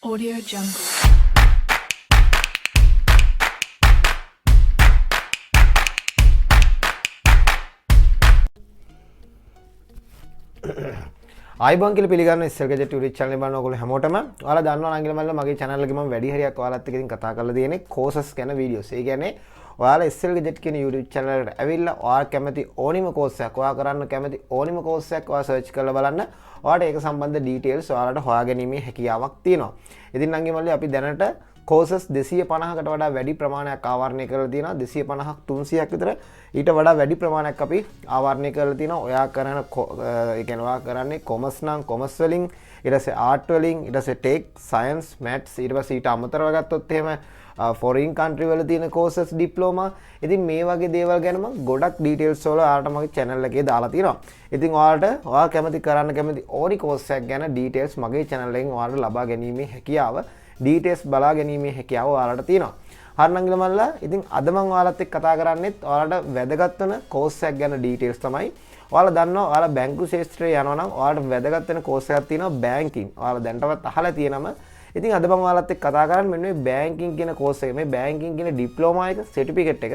Audio Jungle. ආයිබෝන් කියලා පිළිගන්න ඉස්සරහ ගෙජට් YouTube channel එක බලන ඔයගොල්ලෝ හැමෝටම ඔයාලා දන්නවා නම් කියලා මගේ channel එකේ මම වැඩි හරියක් ඔයාලත් එක්ක ඉතින් කතා කරලා තියෙන්නේ courses ගැන videos. ඒ කියන්නේ ඔයාලා ඉස්සරහ ගෙජට් කියන YouTube channel එකට ඇවිල්ලා ඔයාලා කැමති ඕනිම course එකක් ඔයා කරන්න කැමති ඕනිම course එකක් ඔයා search කරලා බලන්න. ඔයාලට ඒක සම්බන්ධ details ඔයාලට හොයාගැනීමේ හැකියාවක් තියෙනවා. ඉතින් නම් මල්ලි අපි දැනට courses 250කට වඩා වැඩි ප්‍රමාණයක් ආවරණය කරලා තියෙනවා. 250ක් 300ක් විතර ඊට වඩා වැඩි ප්‍රමාණයක් අපි ආවරණය කරලා තියෙනවා. ඔයා කරන ඒ කියන්නේ ඔයා කරන්නේ commerce නම් commerce වලින්, ඊට පස්සේ art වලින්, ඊට පස්සේ tech, science, maths, ඊට පස්සේ ඊට අමතරව ගත්තොත් එහෙම foreign country වල තියෙන courses, diploma. ඉතින් මේ වගේ දේවල් ගැන මම ගොඩක් details වල ඔයාලට මගේ channel එකේ දාලා තියෙනවා. ඉතින් ඔයා කැමති කරන්න කැමති ඕනි course එකක් ගැන details මගේ channel එකෙන් ඔයාලට ලබා ගැනීමේ හැකියාව details බලා ගැනීමේ හැකියාව ඔයාලට තියෙනවා. හරි නම් මල්ලා ඉතින් අද මම ඔයාලත් එක්ක කතා කරන්නේත් ඔයාලට වැදගත් වෙන course එකක් ගැන details තමයි. ඔයාලා දන්නවා ඔයාලා බැංකු ශාස්ත්‍රයේ යනවා නම් ඔයාලට වැදගත් වෙන course එකක් තියෙනවා banking. ඔයාලා දැනටවත් අහලා තියෙනම. ඉතින් අද මම ඔයාලත් එක්ක කතා කරන්නේ මෙන්න මේ banking කියන course එක. මේ banking කියන diploma එක certificate එක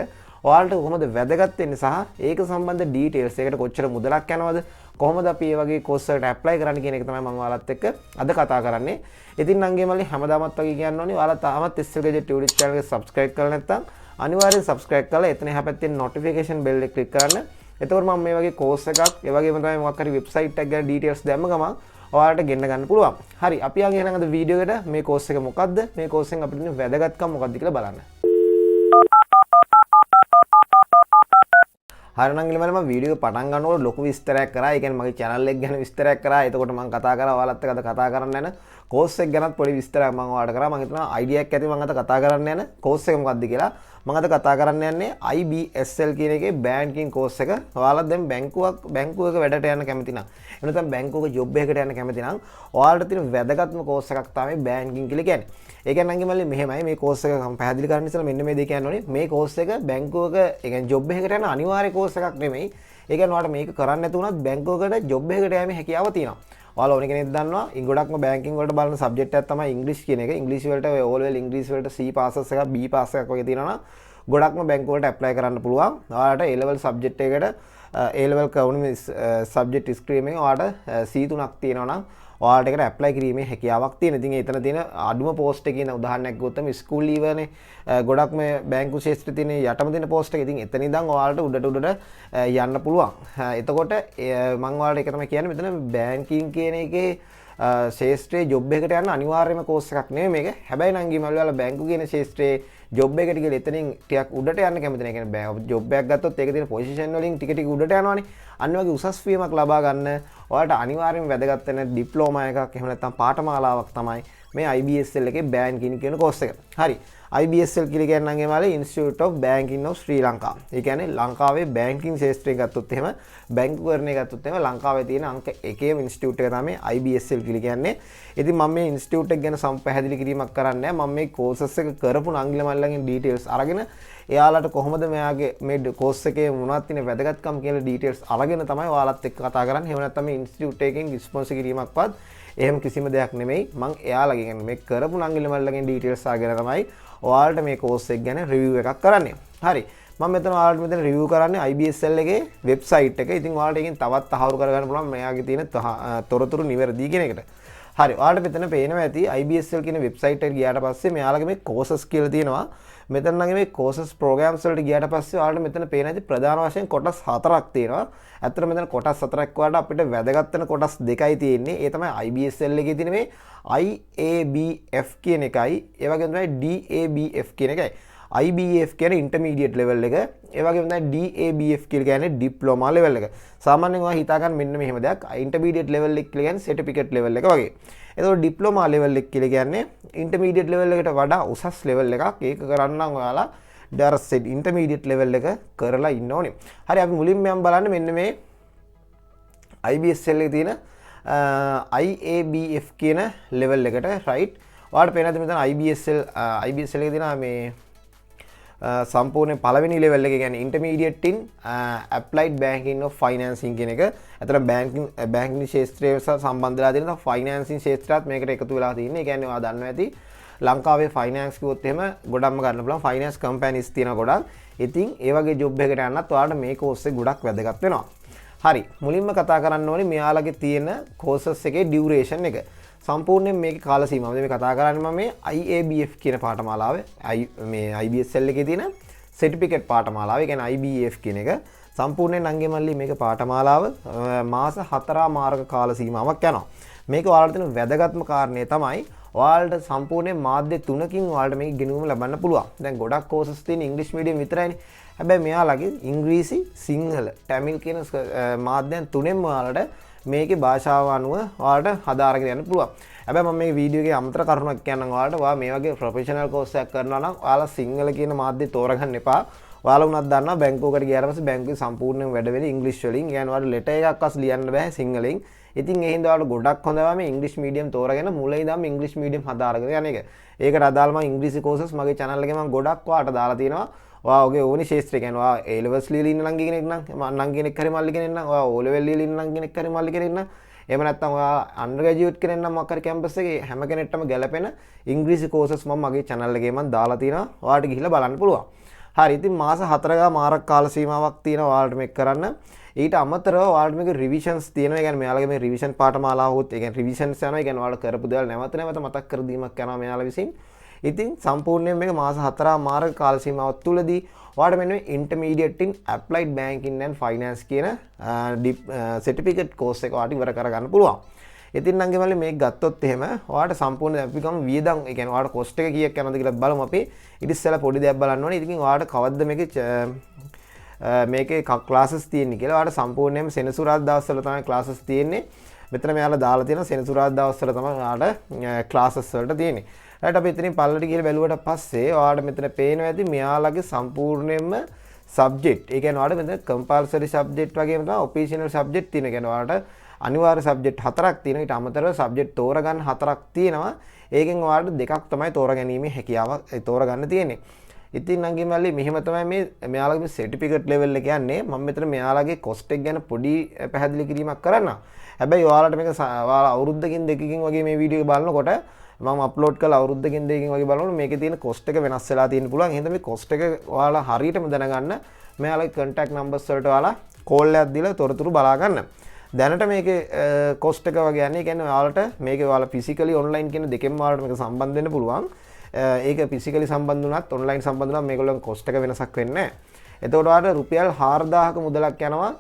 ඔයාලට කොහොමද වැදගත් වෙන්නේ සහ ඒක සම්බන්ධ details ඒකට කොච්චර මුදලක් යනවද කොහොමද අපි මේ වගේ course එකට apply කරන්න කියන එක තමයි මම ඔයාලත් එක්ක අද කතා කරන්නේ. ඉතින් නංගේ මල්ලි හැමදාමත් වගේ කියන්න ඕනේ ඔයාලා තාමත් IBSL YouTube channel එක subscribe කරලා නැත්නම් අනිවාර්යෙන් subscribe කරලා එතන එහා පැත්තේ notification bell එක click කරන්න. එතකොට මම මේ වගේ course එකක් ඒ වගේම තමයි මොකක් හරි website එකක් ගැන details දැම්ම ගමන් ඔයාලට ගෙන්න ගන්න පුළුවන්. හරි අපි යන් එහෙනම් අද වීඩියෝ එකට මේ course එක මොකක්ද මේ course එකෙන් අපිට තියෙන වැදගත්කම මොකක්ද කියලා බලන්න. හරි නම් ඉතින් මම වීඩියෝ පටන් ගන්නකොට ලොකු විස්තරයක් කරා. ඒ කියන්නේ මගේ channel එක ගැන විස්තරයක් කරා. එතකොට මම කතා කරා ඔයාලත් එක්ක අද කතා කරන්න යන course එක ගැනත් පොඩි විස්තරයක් මම ඔයාලට කරා. මම හිතනවා idea එකක් ඇති මම අද කතා කරන්න යන course එක මොකක්ද කියලා. මම අද කතා කරන්න යන්නේ IBSL කියන එකේ banking course එක. ඔයාලා දැන් බැංකුවක වැඩට යන්න කැමති නම් එහෙම නැත්නම් බැංකුවක job එකකට යන්න කැමති නම් ඔයාලට තියෙන වැදගත්ම course එකක් තමයි banking කියලා කියන්නේ. ඒ කියන්නේ නම් මල්ලි මෙහෙමයි මේ course එක මම පැහැදිලි කරන්න ඉස්සෙල්ලා මෙන්න මේ දේ කියන්න ඕනේ. මේ course එක බැංකුවක ඒ කියන්නේ job එකකට යන අනිවාර්ය course එකක් නෙමෙයි. ඒ කියන්නේ ඔයාලට මේක කරන්න නැති වුණත් බැංකුවකට job එකකට යෑමේ හැකියාව තියෙනවා. ඔයාලා ඕන කෙනෙක් දන්නවා ගොඩක්ම banking වලට බලන subject එකක් තමයි English කියන එක. English වලට ඔය O level English වලට C passes එකක් B pass එකක් වගේ තියෙනවා නම් ගොඩක්ම බැංකු වලට apply කරන්න පුළුවන්. ඔයාලට A level subject එකකට A level economics subject stream එකේ ඔයාලට C3ක් තියෙනවා නම් ඔයාලට ඒකට apply කිරීමේ හැකියාවක් තියෙනවා. ඉතින් එතන තියෙන අඩුම post එකේ ඉඳන් උදාහරණයක් ගත්තොත් school leaver නේ ගොඩක්ම බැංකු ශාස්ත්‍රයේ තියෙන යටම තියෙන post එක. ඉතින් එතන ඉඳන් ඔයාලට උඩට යන්න පුළුවන්. එතකොට මම ඔයාලට ඒක තමයි කියන්නේ මෙතන banking කියන එකේ ශාස්ත්‍රයේ job එකකට යන්න අනිවාර්යම course එකක් නෙමෙයි මේක. හැබැයි නම් ගිමල් ඔයාලා බැංකු කියන ශාස්ත්‍රයේ job එකට ගිහලා එතනින් ටිකක් උඩට යන්න කැමති නැහැ. කියන්නේ job එකක් ගත්තොත් ඒක තියෙන position වලින් ටික උඩට යනවානේ. අන්න වගේ උසස් වීමක් ලබා ගන්න ඔයාලට අනිවාර්යයෙන්ම වැදගත් වෙන ඩිප්ලෝමා එකක් එහෙම නැත්නම් පාඨමාලාවක් තමයි මේ IBSL එකේ banking කියන course එක. හරි. IBSL කියලා කියන්නේ නම් එමාලේ Institute of Banking of Sri Lanka. ඒ කියන්නේ ලංකාවේ banking ශාස්ත්‍රය ගත්තොත් එහෙම බැංකුකරණය ගත්තොත් එහෙම ලංකාවේ තියෙන අංක 1ේම institute එක තමයි IBSL කියලා කියන්නේ. ඉතින් මම මේ institute එක ගැන සම්පැහැදිලි කිරීමක් කරන්නේ නැහැ. මම මේ courses එක කරපු නංගිල මල්ලගෙන් details අරගෙන එයාලට කොහොමද මෙයාගේ මේ course එකේ මොනවද තියෙන වැදගත්කම් කියලා details අරගෙන තමයි ඔයාලත් එක්ක කතා කරන්නේ. එහෙම නැත්නම් මේ institute එකෙන් sponsor කිරීමක්වත් එහෙම කිසිම දෙයක් නෙමෙයි. මම එයාලගෙන් කියන්නේ මේ කරපු නංගිල මල්ලගෙන් details අරගෙන තමයි ඔයාලට මේ course එක ගැන review එකක් කරන්නේ. හරි. මම මෙතන ඔයාලට මෙතන review කරන්නේ IBSL එකේ website එක. ඉතින් ඔයාලට එකෙන් තවත් තහවුරු කරගන්න පුළුවන් මෙයාගේ තියෙන තොරතුරු නිවැරදි කියන එකට. හරි. ඔයාලට මෙතන පේනවා ඇති IBSL කියන website එකට ගියාට පස්සේ මෙයාලගේ මේ courses කියලා තියෙනවා. මෙතන නම් මේ courses programs වලට ගියාට පස්සේ ඔයාලට මෙතන පේන ඇති ප්‍රධාන වශයෙන් කොටස් 4ක් තියෙනවා. ඇත්තට මෙතන කොටස් 4ක් වලට අපිට වැදගත් වෙන කොටස් දෙකයි තියෙන්නේ. ඒ තමයි IBSL එකේ තියෙන මේ IABF කියන එකයි, ඒ වගේම තමයි DABF කියන එකයි. IBF කියන්නේ intermediate level එක. ඒ වගේම තමයි DABF කියලා කියන්නේ diploma level එක. සාමාන්‍යයෙන් ඔයා හිතා ගන්න මෙන්න මෙහෙම දෙයක්. intermediate level එක කියලා කියන්නේ certificate level එක වගේ. එතකොට diploma level එක කියලා කියන්නේ intermediate level එකට වඩා උසස් level එකක්. ඒක කරන්න නම් ඔයාලා ඩාරසෙඩ් intermediate level එක කරලා ඉන්න ඕනේ. හරි අපි මුලින්ම යම් බලන්න මෙන්න මේ IBSL එකේ තියෙන IABF කියන level එකට right. ඔයාලට පේනද මෙතන IBSL එකේ තියෙන මේ සම්පූර්ණ පළවෙනි ලෙවල් එක කියන්නේ intermediate in applied banking of financing කියන එක. අතන banking ශාස්ත්‍රය සම්බන්ධ වෙලා තියෙන financing ශාස්ත්‍රයත් මේකට එකතු වෙලා තියෙන්නේ. ඒ කියන්නේ ඔයා දන්නවා ඇති ලංකාවේ finance කිව්වොත් එහෙම ගොඩක්ම ගන්න පුළුවන් finance companies තියෙන ගොඩක්. ඉතින් ඒ වගේ job එකකට යන්නත් ඔයාලට මේ course එක ගොඩක් වැදගත් වෙනවා. හරි මුලින්ම කතා කරන්න ඕනේ මෙයාලගේ තියෙන courses එකේ duration එක. සම්පූර්ණයෙන් මේකේ කාල සීමාව. මේ කතා කරන්නේ මම මේ IABF කියන පාඨමාලාවේ මේ IBSL එකේ තියෙන certificate පාඨමාලාව. ඒ කියන්නේ IBF කියන එක. සම්පූර්ණයෙන් නංගේ මල්ලි මේක පාඨමාලාව මාස 4 මාර්ග කාල සීමාවක් යනවා. මේක ඔයාලට තියෙන වැදගත්ම කාරණේ තමයි ඔයාලට සම්පූර්ණයෙන් මාධ්‍ය 3කින් ඔයාලට මේක ගෙනුම ලබන්න පුළුවන්. දැන් ගොඩක් courses තියෙන English medium විතරයිනේ. හැබැයි මෙයාලගේ ඉංග්‍රීසි, සිංහල, තමිල් කියන මාධ්‍යයන් තුනෙන්ම ඔයාලට මේකේ භාෂාව අනුව ඔයාලට හදාරගෙන යන්න පුළුවන්. හැබැයි මම මේ වීඩියෝ එකේ අමතර කරුණක් කියන්නම් ඔයාලට. ඔයා මේ වගේ ප්‍රොෆෙෂනල් කෝස් එකක් කරනවා නම් ඔයාලා සිංහල කියන මාධ්‍ය තෝරගන්න එපා. ඔයාලා උනත් දන්නවා බැංකුවකට ගියාට පස්සේ බැංකුවේ සම්පූර්ණයෙන් වැඩ වෙන්නේ ඉංග්‍රීසි වලින්. يعني ඔයාලට ලෙටර් එකක්වත් ලියන්න බෑ සිංහලෙන්. ඉතින් ඒ හින්දා ඔයාලට ගොඩක් හොඳයි මේ ඉංග්‍රීසි මීඩියම් තෝරගෙන මුලින් ඉඳන් ඉංග්‍රීසි මීඩියම් හදාරගෙන යන එක. ඒකට අදාළ මම ඉංග්‍රීසි කෝසස් මගේ channel එකේ මම ගොඩක් ඔයාලට දාලා තියෙනවා. ඔයාගේ ඕනි ශාස්ත්‍රය කියන්නේ ඔයා A levels ලියලා ඉන්න නම් කෙනෙක් නම් මම කෙනෙක් හරි මල්ලි කෙනෙක් නම් ඔයා O level ලියලා ඉන්න නම් කෙනෙක් හරි මල්ලි කෙනෙක් නම් එහෙම නැත්නම් ඔයා undergraduate කෙනෙක් නම් මොකක් හරි කැම්පස් එකේ හැම කෙනෙක්ටම ගැලපෙන ඉංග්‍රීසි කෝසස් මම මගේ channel එකේ මම දාලා තියෙනවා. ඔයාලට ගිහිල්ලා බලන්න පුළුවන්. හරි ඉතින් මාස 4 මාරක් කාල සීමාවක් තියෙනවා ඔයාලට මේක කරන්න. ඊට අමතරව ඔයාලට මේක රිවිෂන්ස් තියෙනවා. ඒ කියන්නේ මෙයාලගේ මේ රිවිෂන් පාඨමාලාවොත් ඒ කියන්නේ රිවිෂන්ස් යනවා. ඒ කියන්නේ ඔයාලට කරපු දේවල් නැවත නැවත මතක් කර දීමක් යනවා මෙයාලා විසින්. ඉතින් සම්පූර්ණයෙන් මේක මාස 4 මාර්ග කාල සීමාවක් තුලදී ඔයාලට මෙන්න මේ intermediate in applied banking and finance කියන certificate course එක ඔයාලට ඉවර කරගන්න පුළුවන්. ඉතින් නම් ගෙමලි මේක ගත්තොත් එහෙම ඔයාලට සම්පූර්ණ අපි ගමු වියදම් ඒ කියන්නේ ඔයාලට cost එක කීයක් යනවද කියලා බලමු අපි. ඊට ඉස්සෙල්ලා පොඩි දෙයක් බලන්න ඕනේ. ඉතින් ඔයාලට කවද්ද මේකේ classes තියෙන්නේ කියලා ඔයාලට සම්පූර්ණයෙන්ම සෙනසුරාදා දවස්වල තමයි classes තියෙන්නේ. මෙතන මෙයාලා දාලා තියෙන සෙනසුරාදා දවස්වල තමයි ඔයාලට classes වලට තියෙන්නේ. right අපි එතනින් පල්ලට ගිහලා බැලුවට පස්සේ ඔයාලට මෙතන පේනවා ඇති මෙයාලගේ සම්පූර්ණයෙන්ම subject. ඒ කියන්නේ ඔයාලට මෙතන compulsory subject වගේම තමයි optional subject තියෙනවා. ඒ කියන්නේ ඔයාලට අනිවාර්ය subject 4ක් තියෙනවා. ඊට අමතරව subject තෝරගන්න 4ක් තියෙනවා. ඒකෙන් ඔයාලට දෙකක් තමයි තෝරගැනීමේ හැකියාව තෝරගන්න තියෙන්නේ. ඉතින් නංගි මල්ලි මෙහෙම තමයි මේ මෙයාලගේ certificate level එක යන්නේ. මම මෙතන මෙයාලගේ cost එක ගැන පොඩි පැහැදිලි කිරීමක් කරන්නම්. හැබැයි ඔයාලට මේක ඔයාලා අවුරුද්දකින් දෙකකින් වගේ මේ වීඩියෝ එක බලනකොට මම අප්ලෝඩ් කළා අවුරුද්දකින් දෙකකින් වගේ බලනකොට මේකේ තියෙන cost එක වෙනස් වෙලා තියෙන්න පුළුවන්. එහෙනම් මේ cost එක ඔයාලා හරියටම දැනගන්න මෙයාලගේ contact numbers වලට ඔයාලා call එකක් දීලා තොරතුරු බලා ගන්න. දැනට මේකේ cost එක වගේ යන්නේ. ඒ කියන්නේ ඔයාලට මේකේ ඔයාලා physically online කියන දෙකෙන්ම ඔයාලට මේක සම්බන්ධ වෙන්න පුළුවන්. ඒක physically සම්බන්ධ වුණත් online සම්බන්ධ වුණත් මේගොල්ලන් cost එක වෙනසක් වෙන්නේ නැහැ. එතකොට ඔයාලට රුපියල් 4000ක මුදලක් යනවා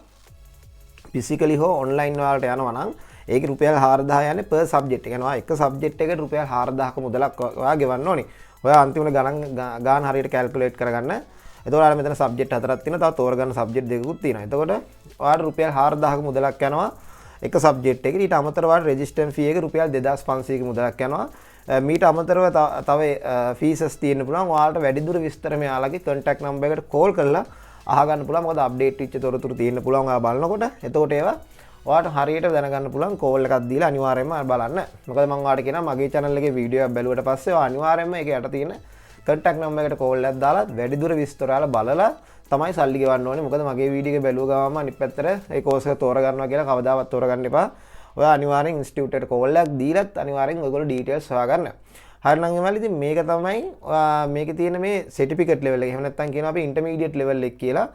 physically හෝ online වලට යනවා නම් ඒකේ රුපියල් 4000 යන්නේ per subject. ඒ කියන්නේ ඔයා එක subject එකකට රුපියල් 4000ක මුදලක් ඔයා ගෙවන්න ඕනේ. ඔයා අන්තිමට ගාන හරියට calculate කරගන්න. එතකොට ඔයාලා මෙතන subject හතරක් තියෙනවා. තව තෝරගන්න subject දෙකකුත් තියෙනවා. එතකොට ඔයාලට රුපියල් 4000ක මුදලක් යනවා එක subject එකකට. ඊට අමතරව ඔයාලට registration fee එක රුපියල් 2500ක මුදලක් යනවා. මීට අමතරව තව fees තියෙන්න පුළුවන්. ඔයාලට වැඩිදුර විස්තර මෙයාලගේ contact number එකට call කරලා අහගන්න පුළුවන්. මොකද update වෙච්ච තොරතුරු තියෙන්න පුළුවන් ඔයා බලනකොට. එතකොට ඒවා ඔයාලට හරියට දැනගන්න පුළුවන් කෝල් එකක් දීලා අනිවාර්යයෙන්ම බලන්න. මොකද මම ඔයාලට කියනවා මගේ channel එකේ වීඩියෝ එකක් බැලුවට පස්සේ ඔයා අනිවාර්යයෙන්ම ඒක යට තියෙන contact number එකට කෝල් එකක් දාලා වැඩිදුර විස්තර ඔයාලා බලලා තමයි සල්ලි ගෙවන්න ඕනේ. මොකද මගේ වීඩියෝ එක බැලුව ගමන් අනිත් පැත්තට ඒ කෝස් එක තෝරගන්නවා කියලා කවදාවත් තෝරගන්න එපා. ඔයා අනිවාර්යෙන් ඉන්ස්ටිටියුට් එකට කෝල් එකක් දීලත් අනිවාර්යෙන් ඔයගොල්ලෝ ඩීටේල්ස් හොයාගන්න. හරිනම් එමල් ඉතින් මේක තමයි මේකේ තියෙන මේ certificate level එක. එහෙම නැත්නම් කියනවා අපි intermediate level එක කියලා.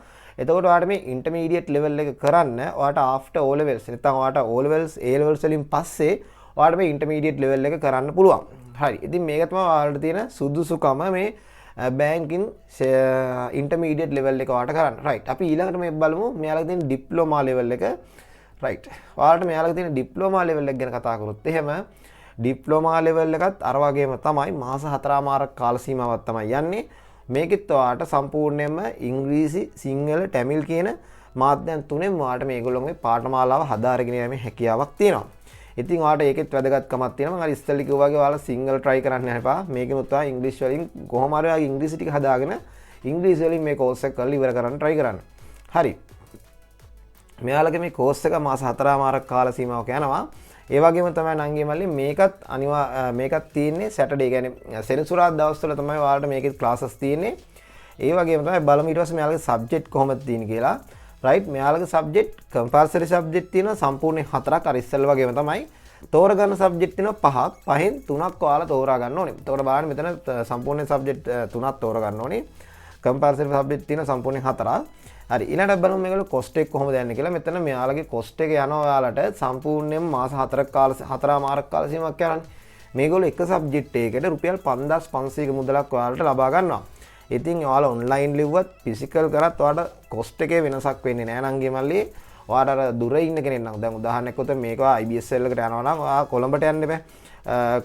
එතකොට ඔයාලට මේ intermediate level එක කරන්න ඔයාලට after O levels නැත්නම් ඔයාලට O levels A levels වලින් පස්සේ ඔයාලට මේ intermediate level එක කරන්න පුළුවන්. හරි. ඉතින් මේක තමයි ඔයාලට තියෙන සුදුසුකම මේ banking intermediate level එක ඔයාලට කරන්න. right. අපි ඊළඟට මේ බලමු මෙයාලගේ තියෙන diploma level එක. right. ඔයාලට මෙයාලගේ තියෙන diploma level එක ගැන කතා කරොත් එහෙම diploma level එකත් අර වගේම තමයි මාස 4 මාරක් කාල සීමාවක් තමයි යන්නේ. මේකෙත් ඔයාලට සම්පූර්ණයෙන්ම ඉංග්‍රීසි, සිංහල, තමිල් කියන මාධ්‍යයන් තුනෙන් ඔයාලට මේගොල්ලෝගේ පාඨමාලාව හදාරගෙන යීමේ හැකියාවක් තියෙනවා. ඉතින් ඔයාලට ඒකෙත් වැදගත්කමක් තියෙනවා. මම අර ඉස්සෙල්ලා කිව්වා වගේ ඔයාලා සිංහල try කරන්න යන්නපා. මේකෙමුත් ඔයා ඉංග්‍රීසි වලින් කොහොම හරි ඔයාගේ ඉංග්‍රීසි ටික හදාගෙන ඉංග්‍රීසි වලින් මේ course එක කරලා ඉවර කරන්න try කරන්න. හරි. මෙයාලගේ මේ course එක මාස 4 මාරක් කාල සීමාවක යනවා. ඒ වගේම තමයි නංගි මල්ලි මේකත් තියෙන්නේ Saturday කියන්නේ සෙනසුරාදා දවස්වල තමයි ඔයාලට මේකේ classes තියෙන්නේ. ඒ වගේම තමයි බලමු ඊට පස්සේ මෙයාලගේ සබ්ජෙක්ට් කොහොමද තියෙන්නේ කියලා. රයිට් මෙයාලගේ සබ්ජෙක්ට් කම්පල්සරි සබ්ජෙක්ට් තියෙනවා සම්පූර්ණයෙන් 4ක් අර ඉස්සෙල්ලා වගේම තමයි. තෝරගන්න සබ්ජෙක්ට් තියෙනවා 5ක්. පහෙන් 3ක් ඔයාලා තෝරා ගන්න ඕනේ. එතකොට බලන්න මෙතන සම්පූර්ණ සබ්ජෙක්ට් 3ක් තෝරා ගන්න ඕනේ. කම්පල්සරි සබ්ජෙක්ට් තියෙනවා සම්පූර්ණයෙන් 4ක්. හරි ඊළඟට බලමු මේගොල්ලෝ කොස්ට් එක කොහොමද යන්නේ කියලා. මෙතන මෙයාලගේ කොස්ට් එක යනවා ඔයාලට සම්පූර්ණයෙන් මාස 4ක් කාල 4මාරක් කාල සීමාවක් යනවානේ. මේගොල්ලෝ එක සබ්ජෙක්ට් එකකට රුපියල් 5500ක මුදලක් ඔයාලට ලබා ගන්නවා. ඉතින් ඔයාලා ඔන්ලයින් ලිව්වත් ෆිසිකල් කරත් ඔයාලට කොස්ට් එකේ වෙනසක් වෙන්නේ නැහැ නංගි මල්ලි. ඔයාලට අර දුර ඉන්න කෙනෙක් නම් දැන් උදාහරණයක් වුණොත් මේක IBSL එකට යනවා නම් ඔයා කොළඹට යන්න බෑ.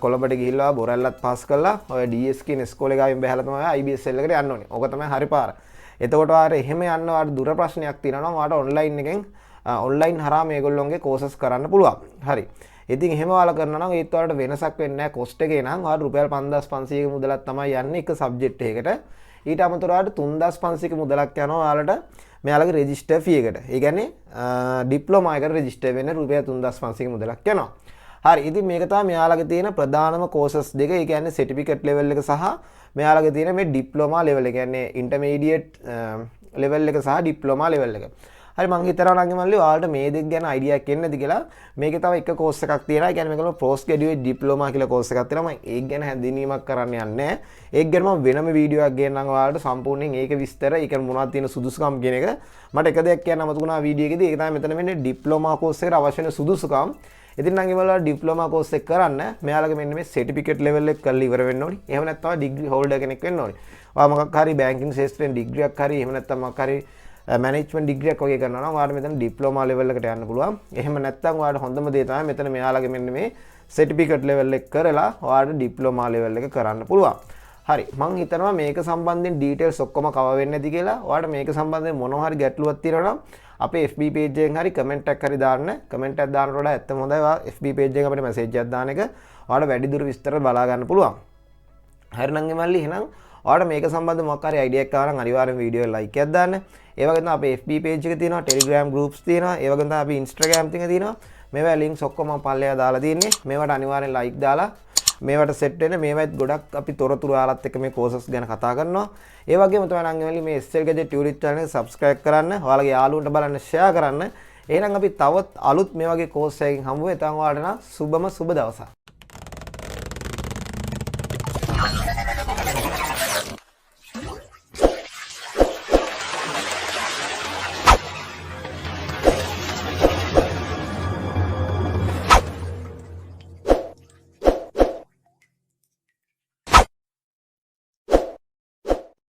කොළඹට ගිහිල්ලා බොරැල්ලත් පාස් කරලා ඔය DS කියන ඉස්කෝලේ ගාවින් බහැලා තමයි IBSL එකට යන්න ඕනේ. ඕක තමයි හරි පාර. එතකොට ඔයාලා එහෙම යන්න ඔයාලට දුර ප්‍රශ්නයක් තියෙනවා නම් ඔයාලට ඔන්ලයින් එකෙන් ඔන්ලයින් හරහා මේගොල්ලෝන්ගේ කෝසස් කරන්න පුළුවන්. හරි. ඉතින් එහෙම ඔයාලා කරනවා නම් ඒත් ඔයාලට වෙනසක් වෙන්නේ නැහැ කොස්ට් එකේ නම් ඔයාලට රුපියල් 5500ක මුදලක් තමයි යන්නේ එක සබ්ජෙක්ට් එකකට. ඊට අමතරව ඔයාලට 3500ක මුදලක් යනවා ඔයාලට මෙයාලගේ රෙජිස්ටර් ෆී එකට. ඒ කියන්නේ ඩිප්ලෝමා එකට රෙජිස්ටර් වෙන්න රුපියල් 3500ක මුදලක් යනවා. හරි. ඉතින් මේක තමයි මෙයාලගේ තියෙන ප්‍රධානම කෝසස් දෙක. ඒ කියන්නේ සර්ටිෆිකේට් ලෙවල් එක සහ මෙයාලගේ තියෙන මේ ඩිප්ලෝමා ලෙවල් එක. කියන්නේ ඉන්ටර්මීඩියට් ලෙවල් එක සහ ඩිප්ලෝමා ලෙවල් එක. හරි මං හිතනවා නම් මල්ලි ඔයාලට මේ දෙක ගැන අයිඩියා එකක් එන්නද කියලා. මේකේ තව එක කෝස් එකක් තියෙනවා. ඒ කියන්නේ මේකම පෝස්ට් ග්‍රැජුවේට් ඩිප්ලෝමා කියලා කෝස් එකක් තියෙනවා. මම ඒක ගැන හැඳින්වීමක් කරන්න යන්නේ නැහැ. ඒක ගැන මම වෙනම වීඩියෝ එකක් ගේන්නම් ඔයාලට සම්පූර්ණයෙන් ඒක විස්තර, ඒ කියන්නේ මොනවද තියෙන සුදුසුකම් කියන එක. මට එක දෙයක් කියන්න අමතකුණා වීඩියෝ එකේදී. ඒක තමයි මෙතන වෙන්නේ ඩිප්ලෝමා කෝස් එකට අවශ්‍ය වෙන සුදුසුකම්. ඉතින් නම් ඒවල ඩිප්ලෝමා කෝස් එක කරන්න මෙයාලගේ මෙන්න මේ සර්ටිෆිකේට් ලෙවල් එක කරලා ඉවර වෙන්න ඕනි. එහෙම නැත්නම් ඩිග්‍රී හෝල්ඩර් කෙනෙක් වෙන්න ඕනි. ඔයා මොකක් හරි බැංකින් ශාස්ත්‍රයෙන් ඩිග්‍රියක් හරි එහෙම නැත්නම් මොකක් හරි මැනේජ්මන්ට් ඩිග්‍රියක් වගේ කරනවා නම් ඔයාලට මෙතන ඩිප්ලෝමා ලෙවල් එකට යන්න පුළුවන්. එහෙම නැත්නම් ඔයාලට හොඳම දේ තමයි මෙතන මෙයාලගේ මෙන්න මේ සර්ටිෆිකේට් ලෙවල් එක කරලා ඔයාලට ඩිප්ලෝමා ලෙවල් එක කරන්න පුළුවන්. හරි මම හිතනවා මේක සම්බන්ධයෙන් ඩීටේල්ස් ඔක්කොම කවර් වෙන්නේ නැති කියලා. ඔයාලට මේක සම්බන්ධයෙන් මොනවා හරි ගැටලුවක් තියෙනවා නම් අපේ FB page එකෙන් හරි කමෙන්ට් එකක් හරි දාන්න. කමෙන්ට් එකක් දානකොට වඩා ඇත්තම හොඳයි ඔයා FB page එකෙන් අපිට මැසේජ් එකක් දාන එක. ඔයාලට වැඩිදුර විස්තර බලා ගන්න පුළුවන්. හරි නම් එමල්ලි එහෙනම් ඔයාලට මේක සම්බන්ධව මොකක් හරි අයිඩියා එකක් ආවා නම් අනිවාර්යෙන් වීඩියෝ එක ලයික් එකක් දාන්න. ඒ වගේම අපේ FB page එක තියෙනවා, Telegram groups තියෙනවා, ඒ වගේම අපි Instagram එකේ තියෙනවා. මේවා links ඔක්කොම මම පල්ලෙහා දාලා තියෙන්නේ. මේවට අනිවාර්යෙන් like දාලා මේවට සෙට් වෙන්න. මේවත් ගොඩක් අපි තොරතුරු ඔයාලත් එක්ක මේ courses ගැන කතා කරනවා. ඒ වගේම තමයි නම් එමලි මේ SL Gadget YouTube channel එක subscribe කරන්න, ඔයාලගේ යාළුවන්ට බලන්න share කරන්න. එහෙනම් අපි තවත් අලුත් මේ වගේ course එකකින් හමු වෙමු. එතන ඔයාලට නම් සුබම සුබ දවසක්.